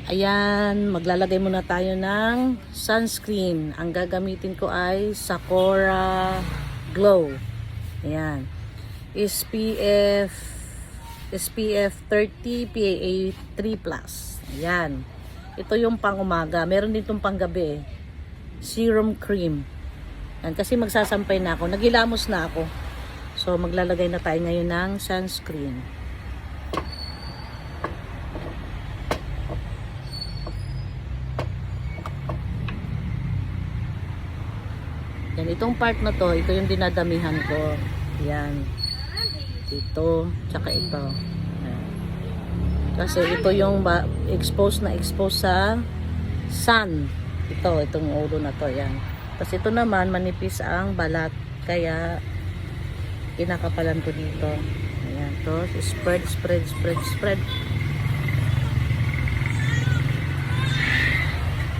Ayan, maglalagay muna tayo ng sunscreen. Ang gagamitin ko ay Sakura Glow. Ayan. SPF 30 PAA 3+. Ayan. Ito yung pang umaga. Meron din itong pang gabi. Serum cream. Ayan, kasi magsasampay na ako. Nagilamos na ako. So maglalagay na tayo ngayon ng sunscreen. Yan, itong part na to, ito yung dinadamihan ko. Yan. Ito, tsaka ito. Yan. Kasi ito yung exposed sa sun. Itong ulo na to. Yan. Kasi ito naman, manipis ang balat. Kaya, kinakapalan ko dito. Ayan, to. Spread.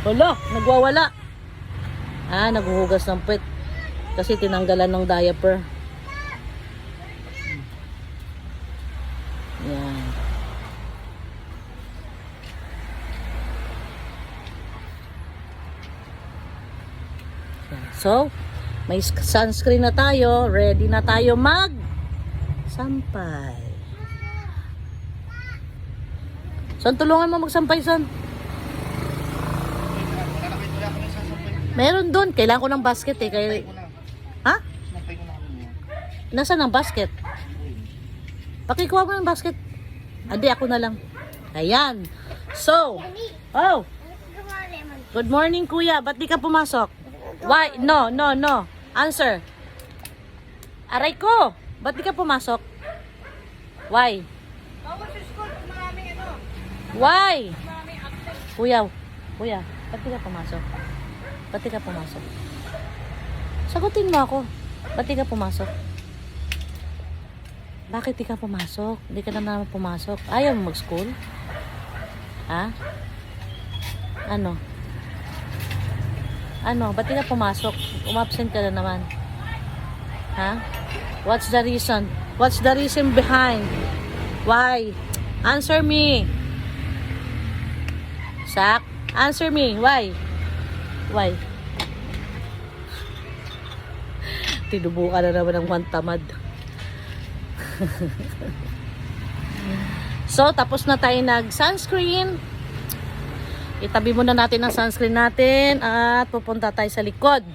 Hala, nagwawala. Naghuhugas ng puwet kasi tinanggalan ng diaper. Yan. So, may sunscreen na tayo. Ready na tayo mag-sampay. Son, tulungan mo magsampay, Son. Meron doon. Kailangan ko ng basket eh. Kaya... Ha? Nasaan ang basket? Pakikuha mo ng basket. Adi, ako na lang. Ayan. So. Oh. Good morning, kuya. Ba't di ka pumasok? Why? No. Answer. Aray ko. Ba't di ka pumasok? Why? Why? Kuya. Ba't di ka pumasok? Ba't di ka pumasok? Sagutin mo ako. Ba't di ka pumasok? Bakit di ka pumasok? Di ka na naman pumasok. Ayaw mo mag-school? Ha? Ano? Ba't di ka pumasok? Umabsent ka na naman. Ha? What's the reason? What's the reason behind? Why? Answer me. Sak? Answer me. Why? Why? Tinubukan na naman ng tamad. So, tapos na tayo nag-sunscreen. Itabi muna natin ang sunscreen natin at pupunta tayo sa likod.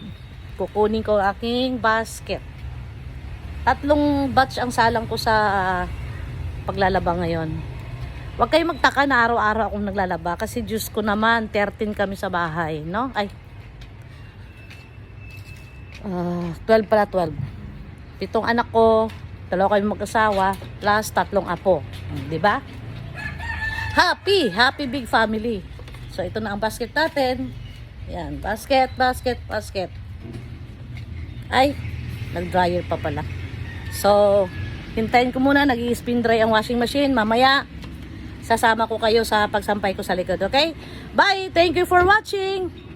Kukunin ko ang aking basket. 3 batch ang salang ko sa paglalaba ngayon. Huwag kayong magtaka na araw-araw akong naglalaba kasi Diyos ko naman, 13 kami sa bahay, no? 12 pala, 12. 7 anak ko, 2 kami mag-asawa, plus 3 apo. Diba? Happy big family. So, ito na ang basket natin. Yan, basket. Ay, nag-dryer pa pala. So, hintayin ko muna, nag-i-spin dry ang washing machine. Mamaya, sasama ko kayo sa pagsampay ko sa likod, okay? Bye! Thank you for watching!